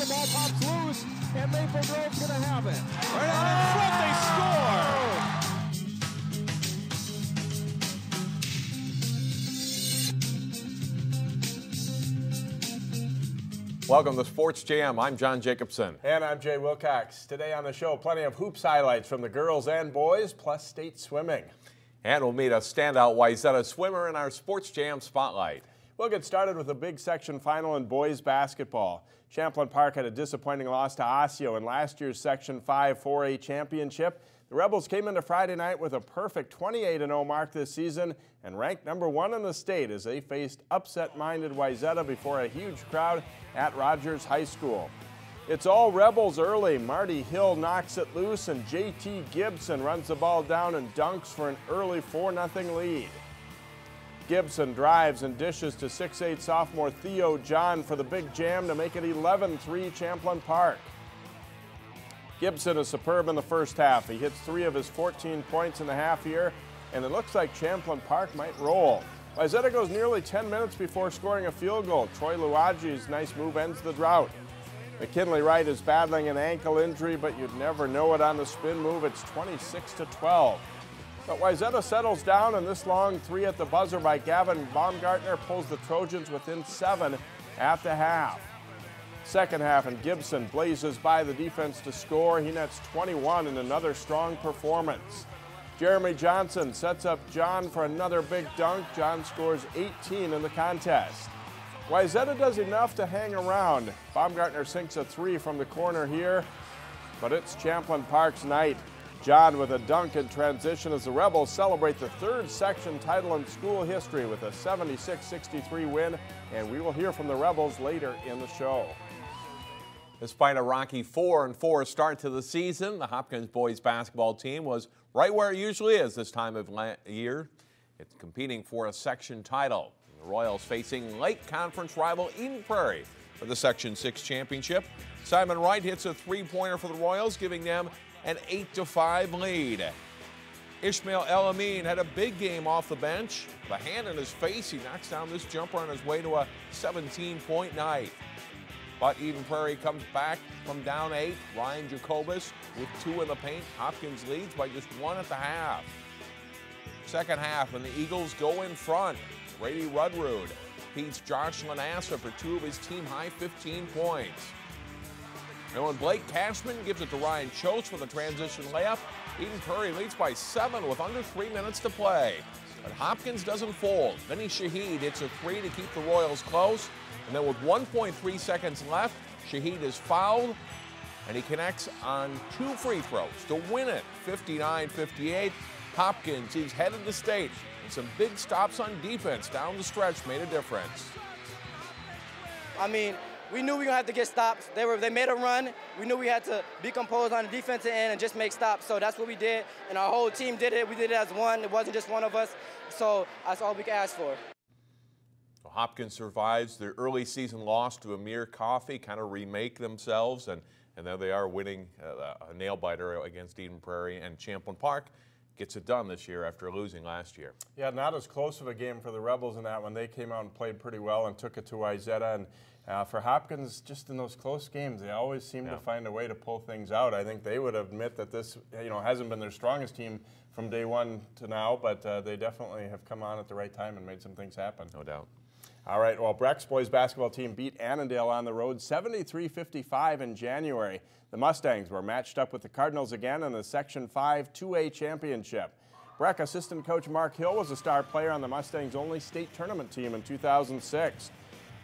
the ball pops loose, and Maple Grove's going to have it. Right out in front, they score! Welcome to Sports Jam. I'm John Jacobson. And I'm Jay Wilcox. Today on the show, plenty of hoops highlights from the girls and boys, plus state swimming. And we'll meet a standout Wayzata swimmer in our Sports Jam Spotlight. We'll get started with a big section final in boys basketball. Champlin Park had a disappointing loss to Osseo in last year's Section 5 4A championship. The Rebels came into Friday night with a perfect 28-0 mark this season and ranked #1 in the state as they faced upset-minded Wayzata before a huge crowd at Rogers High School. It's all Rebels early. Marty Hill knocks it loose and J.T. Gibson runs the ball down and dunks for an early 4-0 lead. Gibson drives and dishes to 6'8" sophomore Theo John for the big jam to make it 11-3 Champlin Park. Gibson is superb in the first half. He hits 3 of his 14 points in the half here, and it looks like Champlin Park might roll. Wayzata goes nearly 10 minutes before scoring a field goal. Troy Luagi's nice move ends the drought. McKinley Wright is battling an ankle injury, but you'd never know it on the spin move. It's 26-12. But Wayzata settles down, and this long three at the buzzer by Gavin Baumgartner pulls the Trojans within 7 at the half. Second half, and Gibson blazes by the defense to score. He nets 21 in another strong performance. Jeremy Johnson sets up John for another big dunk. John scores 18 in the contest. Wayzata does enough to hang around. Baumgartner sinks a 3 from the corner here, but it's Champlin Park's night. John with a dunk in transition as the Rebels celebrate the 3rd section title in school history with a 76-63 win, and we will hear from the Rebels later in the show. Despite a rocky 4-4 start to the season, the Hopkins boys basketball team was right where it usually is this time of year. It's competing for a section title. The Royals facing Lake Conference rival Eden Prairie for the Section 6 championship. Simon Wright hits a 3-pointer for the Royals, giving them an 8-5 lead. Ishmael El Amin had a big game off the bench. With a hand in his face, he knocks down this jumper on his way to a 17-point night. But Eden Prairie comes back from down 8. Ryan Jacobus with 2 in the paint. Hopkins leads by just 1 at the half. Second half, and the Eagles go in front. Brady Rudrud beats Josh Lanassa for 2 of his team-high 15 points. And when Blake Cashman gives it to Ryan Chose for the transition layup, Eden Prairie leads by 7 with under 3 minutes to play. But Hopkins doesn't fold. Vinny Shahid hits a 3 to keep the Royals close. And then with 1.3 seconds left, Shahid is fouled, and he connects on 2 free throws to win it, 59-58. Hopkins, who's headed to state, and some big stops on defense down the stretch made a difference. I mean, we knew we were going to have to get stops. They made a run. We knew we had to be composed on the defensive end and just make stops. So that's what we did, and our whole team did it. We did it as one. It wasn't just one of us. So that's all we could ask for. Hopkins survives their early season loss to Amir Coffey, kind of remake themselves, and there they are winning a nail-biter against Eden Prairie, and Champlin Park gets it done this year after losing last year. Yeah, not as close of a game for the Rebels in that one. They came out and played pretty well and took it to Wayzata, and for Hopkins, just in those close games, they always seem to find a way to pull things out. I think they would admit that this, hasn't been their strongest team from day one to now, but they definitely have come on at the right time and made some things happen. No doubt. All right, well, Breck's boys basketball team beat Annandale on the road 73-55 in January. The Mustangs were matched up with the Cardinals again in the Section 5 2A championship. Breck assistant coach Mark Hill was a star player on the Mustangs' only state tournament team in 2006.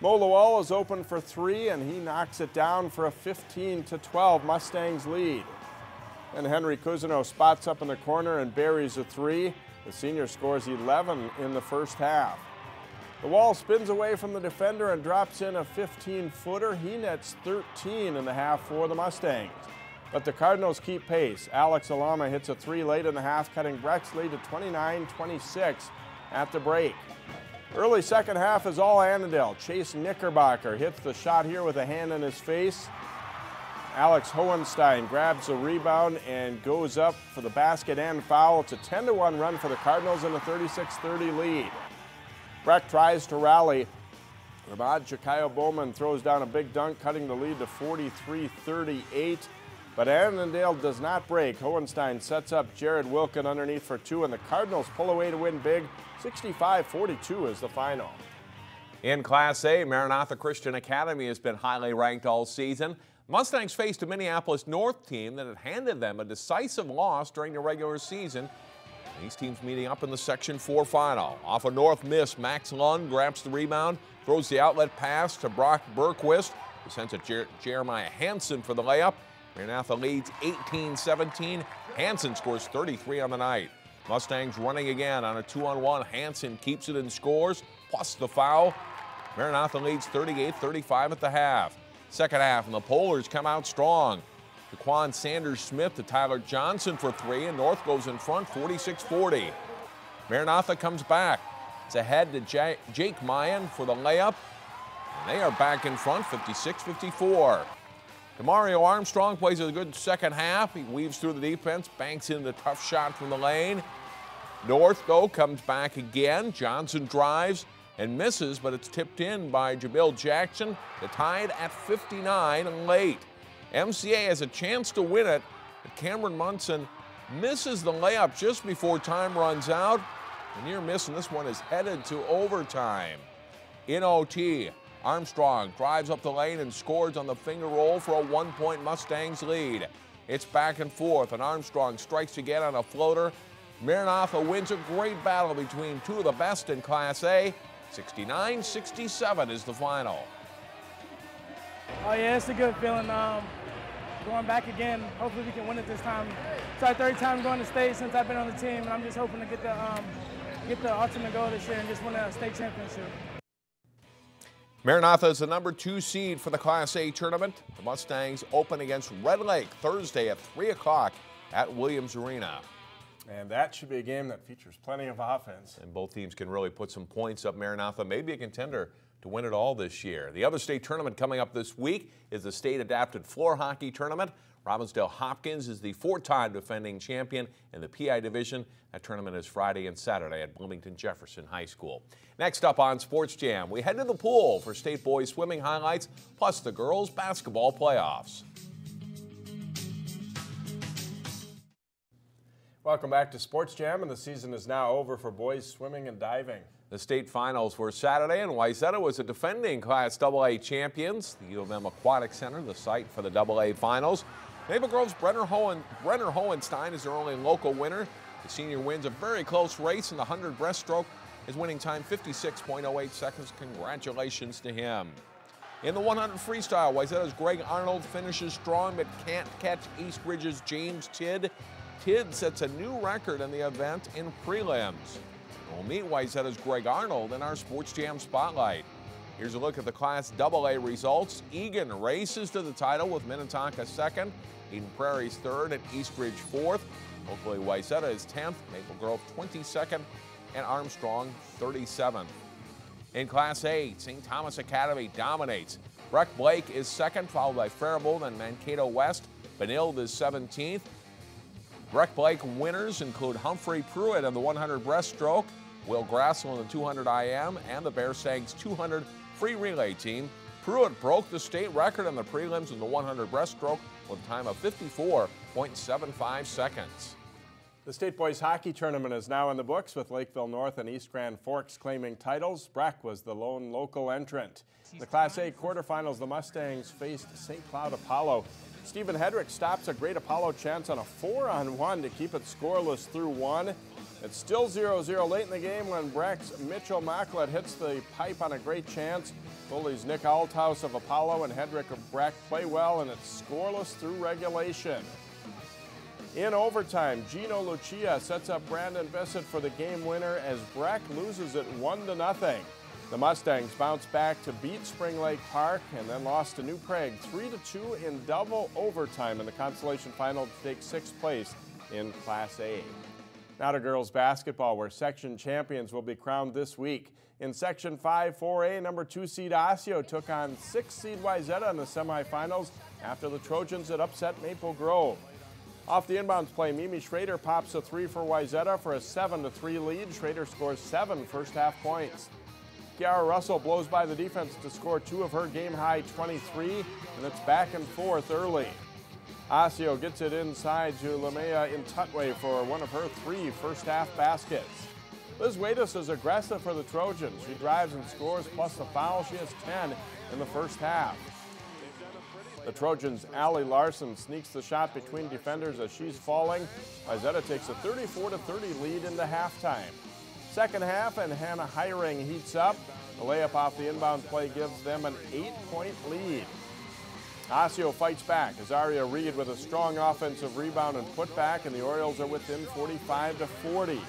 Mo Lowell is open for 3, and he knocks it down for a 15-12 Mustangs lead. And Henry Cousineau spots up in the corner and buries a 3. The senior scores 11 in the first half. The Wall spins away from the defender and drops in a 15-footer. He nets 13 in the half for the Mustangs. But the Cardinals keep pace. Alex Alama hits a 3 late in the half, cutting Breck's lead to 29-26 at the break. Early second half is all Annandale. Chase Knickerbocker hits the shot here with a hand in his face. Alex Hohenstein grabs the rebound and goes up for the basket and foul. It's a 10-1 run for the Cardinals in a 36-30 lead. Breck tries to rally Ramad Chikayo Bowman throws down a big dunk, cutting the lead to 43-38. But Annandale does not break. Hohenstein sets up Jared Wilkin underneath for two, and the Cardinals pull away to win big. 65-42 is the final. In Class A, Maranatha Christian Academy has been highly ranked all season. Mustangs faced a Minneapolis North team that had handed them a decisive loss during the regular season. These teams meeting up in the Section 4 final. Off a North miss, Max Lund grabs the rebound, throws the outlet pass to Brock Berquist, who sends it Jeremiah Hansen for the layup. Maranatha leads 18-17. Hansen scores 33 on the night. Mustangs running again on a 2-on-1. Hansen keeps it and scores, plus the foul. Maranatha leads 38-35 at the half. Second half, and the Polars come out strong. Daquan Sanders-Smith to Tyler Johnson for three, and North goes in front 46-40. Maranatha comes back. It's ahead to Jake Mayan for the layup. And they are back in front 56-54. Demario Armstrong plays a good second half. He weaves through the defense, banks in the tough shot from the lane. North, though, comes back again. Johnson drives and misses, but it's tipped in by Jabil Jackson. The tied at 59 late. MCA has a chance to win it, but Cameron Munson misses the layup just before time runs out. A near miss, and this one is headed to overtime. In OT, Armstrong drives up the lane and scores on the finger roll for a 1-point Mustangs lead. It's back and forth, and Armstrong strikes again on a floater. Maranatha wins a great battle between two of the best in Class A. 69-67 is the final. Oh yeah, it's a good feeling. Going back again, hopefully we can win it this time. It's our third time going to state since I've been on the team, and I'm just hoping to get the ultimate goal this year and just win a state championship. Maranatha is the number 2 seed for the Class A tournament. The Mustangs open against Red Lake Thursday at 3 o'clock at Williams Arena. And that should be a game that features plenty of offense. And both teams can really put some points up. Maranatha may be a contender to win it all this year. The other state tournament coming up this week is the State Adapted Floor Hockey Tournament. Robbinsdale Hopkins is the 4-time defending champion in the PI division. That tournament is Friday and Saturday at Bloomington Jefferson High School. Next up on Sports Jam, we head to the pool for state boys swimming highlights, plus the girls basketball playoffs. Welcome back to Sports Jam, and the season is now over for boys swimming and diving. The state finals were Saturday, and Wayzata was the defending Class AA champions. The U of M Aquatic Center, the site for the AA finals. Maple Grove's Brenner Hohenstein is their only local winner. The senior wins a very close race in the 100 breaststroke. His winning time 56.08 seconds. Congratulations to him. In the 100 freestyle, Wayzata's Greg Arnold finishes strong but can't catch East Ridge's James Tidd. Tidd sets a new record in the event in prelims. We'll meet Wayzata's Greg Arnold in our Sports Jam Spotlight. Here's a look at the Class AA results. Egan races to the title with Minnetonka second, Eden Prairie's third, and East Ridge fourth. Locally, Wayzata is 10th, Maple Grove 22nd, and Armstrong 37th. In Class A, St. Thomas Academy dominates. Breck Blake is second, followed by Faribault and Mankato West. Benilde is 17th. Breck Blake winners include Humphrey Pruitt in the 100 breaststroke, Will Grassel in the 200 IM, and the Bear Sags 200 free relay team. Pruitt broke the state record in the prelims in the 100 breaststroke with a time of 54.75 seconds. The State Boys Hockey Tournament is now in the books, with Lakeville North and East Grand Forks claiming titles. Breck was the lone local entrant. In the Class A quarterfinals, the Mustangs faced St. Cloud Apollo. Stephen Hedrick stops a Great Apollo chance on a 4-on-1 to keep it scoreless through one. It's still 0-0 late in the game when Breck's Mitchell Maklet hits the pipe on a great chance. Goalies Nick Althouse of Apollo and Hedrick of Breck play well, and it's scoreless through regulation. In overtime, Gino Lucia sets up Brandon Bissett for the game winner as Breck loses it 1-0. The Mustangs bounce back to beat Spring Lake Park and then lost to New Prague 3-2 in double overtime in the consolation final to take 6th place in Class A. Now to girls basketball, where section champions will be crowned this week. In Section 5 4A, number 2 seed Osseo took on 6th seed Wayzata in the semifinals after the Trojans had upset Maple Grove. Off the inbounds play, Mimi Schrader pops a 3 for Wayzata for a 7-3 lead. Schrader scores 7 first-half points. Kiara Russell blows by the defense to score 2 of her game-high 23, and it's back and forth early. Osseo gets it inside to Lamea Intutway for one of her 3 first-half baskets. Liz Wadis is aggressive for the Trojans. She drives and scores, plus the foul. She has 10 in the first half. The Trojans' Allie Larson sneaks the shot between defenders as she's falling. Wayzata takes a 34-30 lead into halftime. Second half, and Hannah Hiring heats up. The layup off the inbound play gives them an 8-point lead. Osseo fights back. Azaria Reed with a strong offensive rebound and putback, and the Orioles are within 45-40.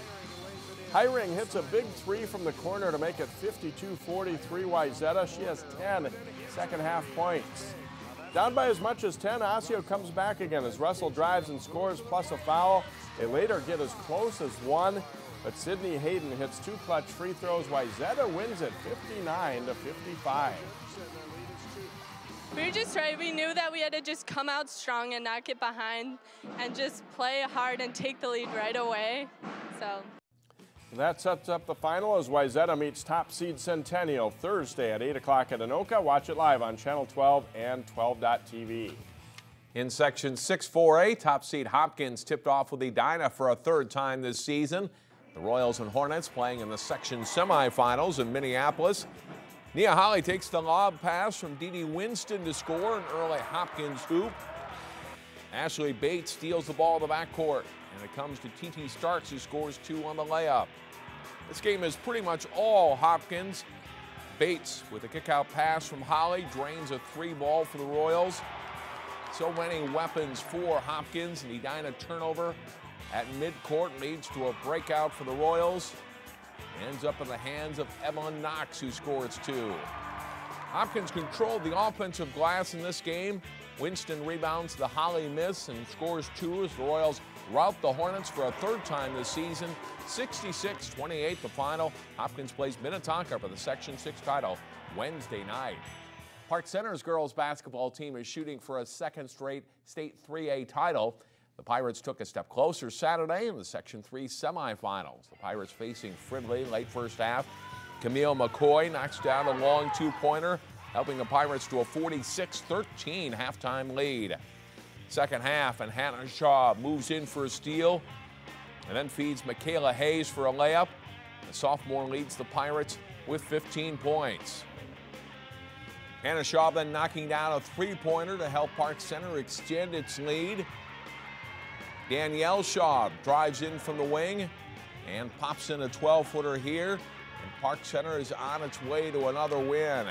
Hiring hits a big 3 from the corner to make it 52-43 Wayzata. She has 10 second half points. Down by as much as 10, Osseo comes back again as Russell drives and scores, plus a foul. They later get as close as 1, but Sydney Hayden hits 2 clutch free throws. Wayzata wins it 59-55. We were just right. We knew that we had to just come out strong and not get behind and just play hard and take the lead right away. So. That sets up the final as Wayzata meets top seed Centennial Thursday at 8 o'clock at Anoka. Watch it live on Channel 12 and 12.tv. In Section 6-4A, top seed Hopkins tipped off with Edina for a 3rd time this season. The Royals and Hornets playing in the section semifinals in Minneapolis. Nia Holly takes the lob pass from Dee Dee Winston to score an early Hopkins hoop. Ashley Bates steals the ball to the backcourt, and it comes to T.T. Starks, who scores 2 on the layup. This game is pretty much all Hopkins. Bates with a kick-out pass from Holly drains a 3 ball for the Royals. So many weapons for Hopkins, and Edina turnover at midcourt leads to a breakout for the Royals. Ends up in the hands of Evelyn Knox, who scores 2. Hopkins controlled the offensive glass in this game. Winston rebounds the Holly miss and scores 2 as the Royals rout the Hornets for a 3rd time this season. 66-28 the final. Hopkins plays Minnetonka for the Section 6 title Wednesday night. Park Center's girls basketball team is shooting for a 2nd straight state 3A title. The Pirates took a step closer Saturday in the Section 3 semifinals. The Pirates facing Fridley late first half. Camille McCoy knocks down a long 2-pointer, helping the Pirates to a 46-13 halftime lead. Second half, and Hannah Shaw moves in for a steal and then feeds Michaela Hayes for a layup. The sophomore leads the Pirates with 15 points. Hannah Shaw then knocking down a 3-pointer to help Park Center extend its lead. Danielle Shaw drives in from the wing and pops in a 12-footer here. And Park Center is on its way to another win.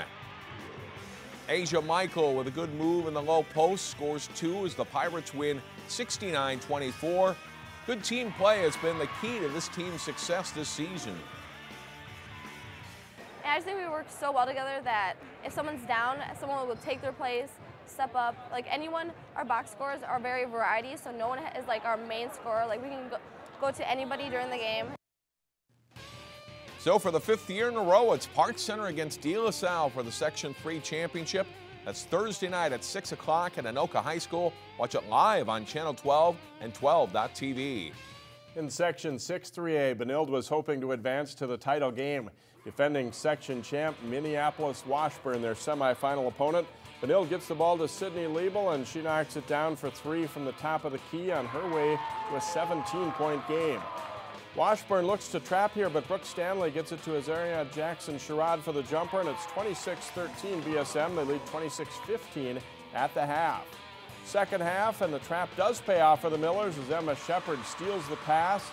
Asia Michael with a good move in the low post scores 2 as the Pirates win 69-24. Good team play has been the key to this team's success this season. And I just think we work so well together that if someone's down, someone will take their place, step up. Like anyone, our box scores are very variety, so no one is like our main scorer. Like we can go to anybody during the game. So for the 5th year in a row, it's Park Center against De La Salle for the Section 3 championship. That's Thursday night at 6 o'clock at Anoka High School. Watch it live on Channel 12 and 12.tv. In Section 6-3A, Benilde was hoping to advance to the title game. Defending section champ Minneapolis Washburn, their semifinal opponent. Benilde gets the ball to Sydney Liebel, and she knocks it down for 3 from the top of the key on her way to a 17-point game. Washburn looks to trap here, but Brooke Stanley gets it to Azaria Jackson-Sherrod for the jumper, and it's 26-13 BSM. They lead 26-15 at the half. Second half, and the trap does pay off for the Millers as Emma Shepard steals the pass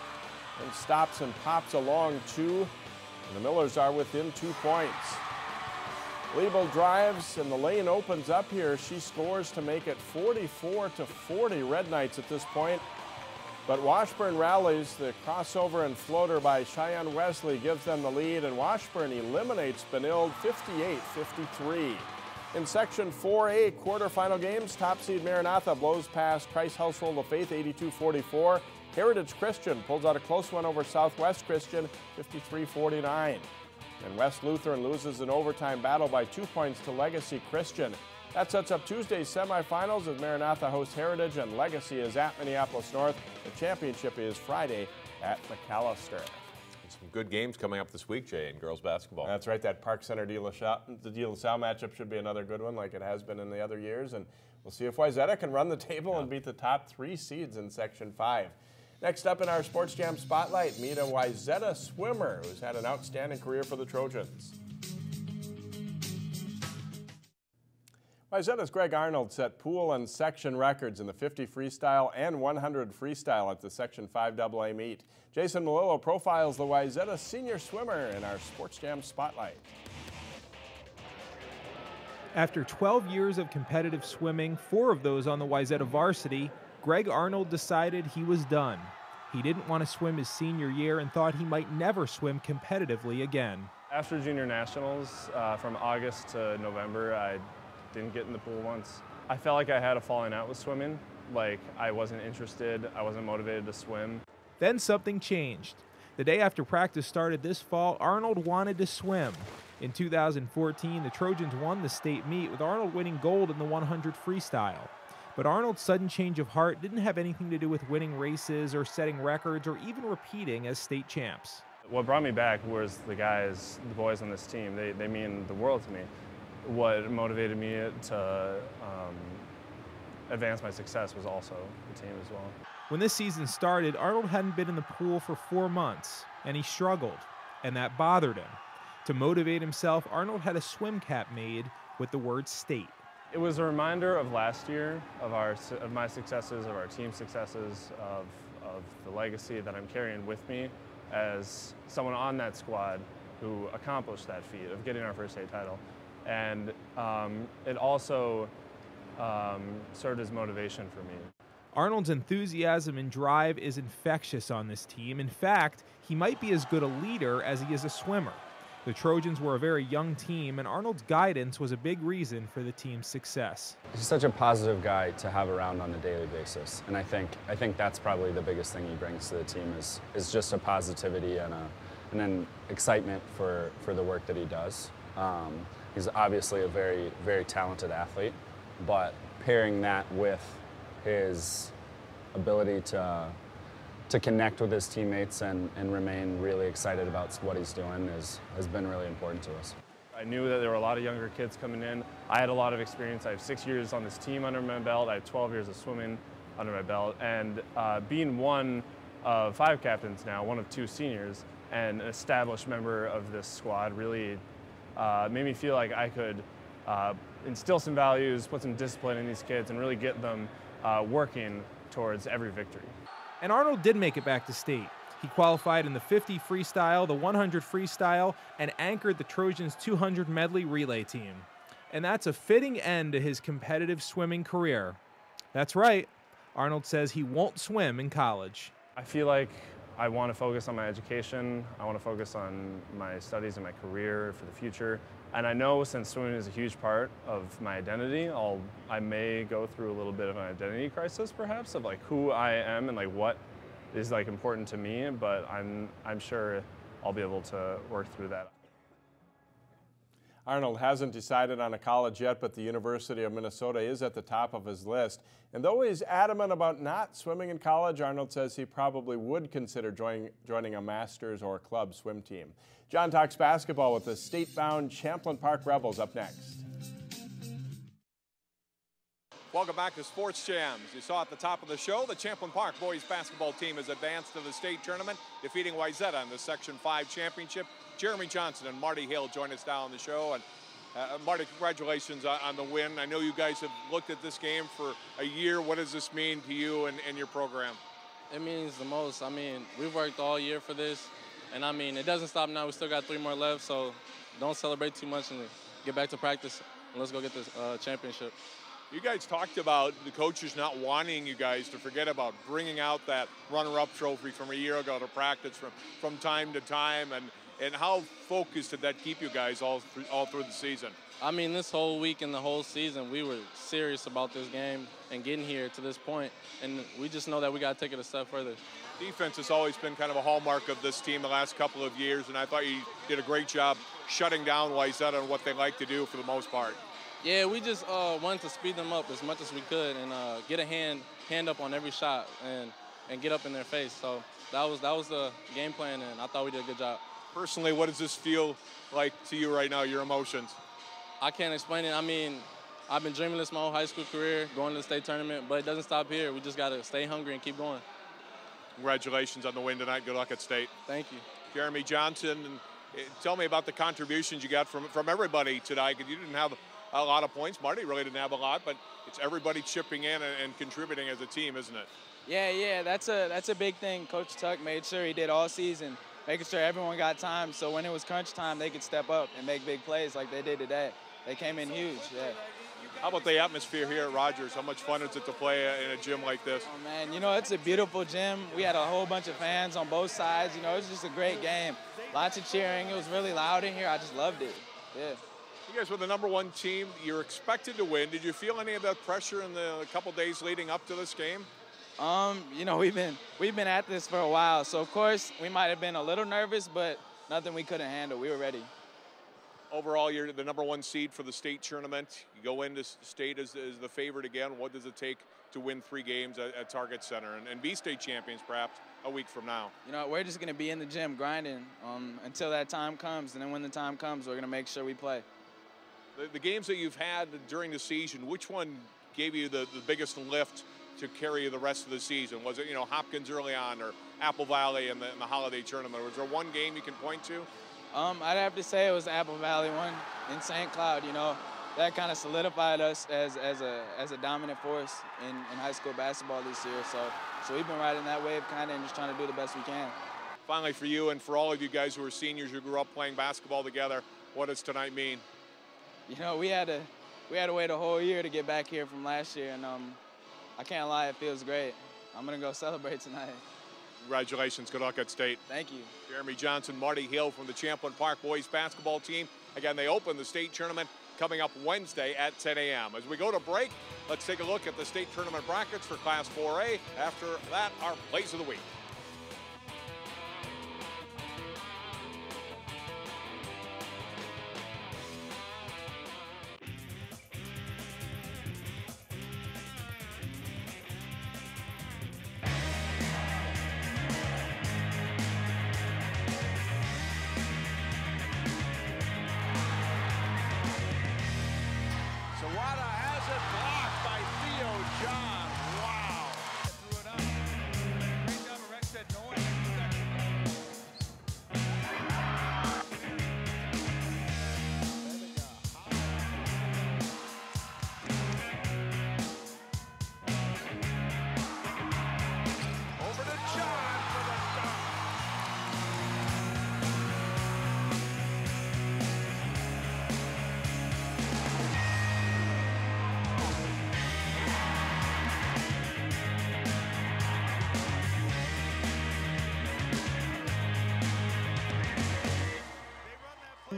and stops and pops a long 2. And the Millers are within 2 points. Liebel drives, and the lane opens up here. She scores to make it 44-40 Red Knights at this point. But Washburn rallies. The crossover and floater by Cheyenne Wesley gives them the lead, and Washburn eliminates Benilde 58-53. In Section 4A quarterfinal games, top seed Maranatha blows past Christ Household of Faith 82-44. Heritage Christian pulls out a close one over Southwest Christian 53-49. And West Lutheran loses an overtime battle by 2 points to Legacy Christian. That sets up Tuesday's semifinals as Maranatha hosts Heritage and Legacy is at Minneapolis North. The championship is Friday at McAllister. Some good games coming up this week, Jay, in girls basketball. That's right. That Park Center De La Salle matchup should be another good one, like it has been in the other years. And we'll see if Wayzata can run the table and beat the top 3 seeds in Section 5. Next up in our Sports Jam Spotlight, meet a Wayzata swimmer who's had an outstanding career for the Trojans. Wayzata's Greg Arnold set pool and section records in the 50 freestyle and 100 freestyle at the Section 5 AA meet. Jason Melillo profiles the Wayzata senior swimmer in our Sports Jam Spotlight. After 12 years of competitive swimming, 4 of those on the Wayzata varsity, Greg Arnold decided he was done. He didn't want to swim his senior year and thought he might never swim competitively again. After junior nationals, from August to November, I didn't get in the pool once. I felt like I had a falling out with swimming. Like I wasn't interested, I wasn't motivated to swim. Then something changed. The day after practice started this fall, Arnold wanted to swim. In 2014, the Trojans won the state meet, with Arnold winning gold in the 100 freestyle. But Arnold's sudden change of heart didn't have anything to do with winning races or setting records or even repeating as state champs. What brought me back was the boys on this team. They mean the world to me. What motivated me to advance my success was also the team as well. When this season started, Arnold hadn't been in the pool for 4 months, and he struggled, and that bothered him. To motivate himself, Arnold had a swim cap made with the word state. It was a reminder of last year, of my successes, of our team successes, of the legacy that I'm carrying with me as someone on that squad who accomplished that feat of getting our first state title. And it also served as motivation for me. Arnold's enthusiasm and drive is infectious on this team. In fact, he might be as good a leader as he is a swimmer. The Trojans were a very young team, and Arnold's guidance was a big reason for the team's success. He's such a positive guy to have around on a daily basis, and I think that's probably the biggest thing he brings to the team is just a positivity and an excitement for the work that he does. He's obviously a very, very talented athlete, but pairing that with his ability to connect with his teammates and remain really excited about what he's doing has been really important to us. I knew that there were a lot of younger kids coming in. I had a lot of experience. I have 6 years on this team under my belt. I have 12 years of swimming under my belt. And being one of 5 captains now, one of 2 seniors, and an established member of this squad really made me feel like I could instill some values, put some discipline in these kids, and really get them working towards every victory. And Arnold did make it back to state. He qualified in the 50 freestyle, the 100 freestyle, and anchored the Trojans' 200 medley relay team. And that's a fitting end to his competitive swimming career. That's right, Arnold says he won't swim in college. I feel like I want to focus on my education. I want to focus on my studies and my career for the future. And I know since swimming is a huge part of my identity, I may go through a little bit of an identity crisis, perhaps, of like who I am and like what is like important to me. But I'm sure I'll be able to work through that. Arnold hasn't decided on a college yet, but the University of Minnesota is at the top of his list. And though he's adamant about not swimming in college, Arnold says he probably would consider joining a master's or club swim team. John talks basketball with the state-bound Champlin Park Rebels up next. Welcome back to Sports Jams. You saw at the top of the show, the Champlin Park boys basketball team has advanced to the state tournament, defeating Wayzata in the Section 5 championship. Jeremy Johnson and Marty Hale join us now on the show. And Marty, congratulations on the win. I know you guys have looked at this game for a year. What does this mean to you and your program? It means the most. I mean, we've worked all year for this. And I mean, it doesn't stop now. We still got 3 more left, so don't celebrate too much and get back to practice. And let's go get this championship. You guys talked about the coaches not wanting you guys to forget about bringing out that runner-up trophy from a year ago to practice from time to time, and how focused did that keep you guys all through the season? I mean, this whole week and the whole season, we were serious about this game and getting here to this point, and we just know that we got to take it a step further. Defense has always been kind of a hallmark of this team the last couple of years, and I thought you did a great job shutting down Wayzata and what they like to do for the most part. Yeah, we just wanted to speed them up as much as we could and get a hand up on every shot and get up in their face. So that was the game plan, and I thought we did a good job. Personally, what does this feel like to you right now, your emotions? I can't explain it. I mean, I've been dreaming this my whole high school career, going to the state tournament, but it doesn't stop here. We just got to stay hungry and keep going. Congratulations on the win tonight. Good luck at state. Thank you. Jeremy Johnson, and tell me about the contributions you got from everybody tonight, because you didn't have a lot of points. Marty really didn't have a lot, but it's everybody chipping in and contributing as a team, isn't it? Yeah, that's a big thing. Coach Tuck made sure he did all season, making sure everyone got time, so when it was crunch time, they could step up and make big plays like they did today. They came in huge, yeah. How about the atmosphere here at Rogers? How much fun is it to play in a gym like this? Oh, man, you know, it's a beautiful gym. We had a whole bunch of fans on both sides. You know, it was just a great game. Lots of cheering. It was really loud in here. I just loved it, yeah. You guys were the #1 team. You're expected to win. Did you feel any of that pressure in the couple days leading up to this game? You know, we've been at this for a while, so of course we might have been a little nervous, but nothing we couldn't handle. We were ready. Overall, you're the #1 seed for the state tournament. You go into state as the favorite again. What does it take to win 3 games at Target Center and be state champions perhaps a week from now? You know, we're just going to be in the gym grinding until that time comes, and then when the time comes, we're going to make sure we play. The games that you've had during the season, which one gave you the biggest lift to carry you the rest of the season? Was it, you know, Hopkins early on or Apple Valley in the holiday tournament? Was there one game you can point to? I'd have to say it was the Apple Valley one in St. Cloud. You know, that kind of solidified us as a dominant force in high school basketball this year. So we've been riding that wave kind of and just trying to do the best we can. Finally, for you and for all of you guys who are seniors who grew up playing basketball together, what does tonight mean? You know, we had to wait a whole year to get back here from last year, and I can't lie, it feels great. I'm gonna go celebrate tonight. Congratulations, good luck at state. Thank you. Jeremy Johnson, Marty Hill from the Champlin Park boys basketball team. Again, they open the state tournament coming up Wednesday at 10 a.m. As we go to break, let's take a look at the state tournament brackets for Class 4A. After that, our plays of the week.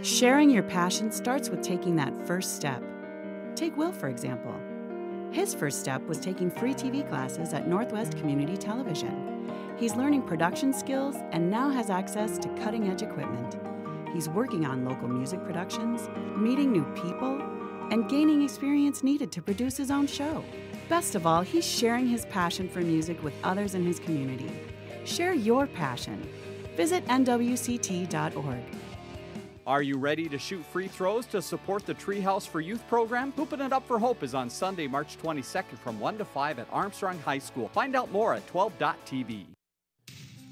Sharing your passion starts with taking that first step. Take Will, for example. His first step was taking free TV classes at Northwest Community Television. He's learning production skills and now has access to cutting-edge equipment. He's working on local music productions, meeting new people, and gaining experience needed to produce his own show. Best of all, he's sharing his passion for music with others in his community. Share your passion. Visit nwct.org. Are you ready to shoot free throws to support the Treehouse for Youth program? Hooping It Up for Hope is on Sunday, March 22nd from 1 to 5 at Armstrong High School. Find out more at 12.tv.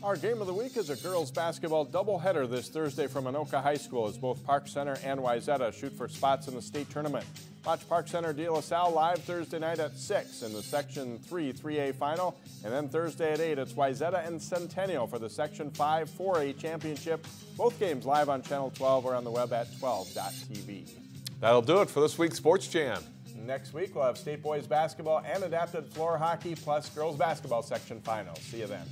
Our game of the week is a girls basketball doubleheader this Thursday from Anoka High School as both Park Center and Wayzata shoot for spots in the state tournament. Watch Park Center De La Salle live Thursday night at 6 in the Section 3 3A final. And then Thursday at 8, it's Wayzata and Centennial for the Section 5 4A championship. Both games live on Channel 12 or on the web at 12.tv. That'll do it for this week's Sports Jam. Next week, we'll have state boys basketball and adapted floor hockey plus girls basketball section finals. See you then.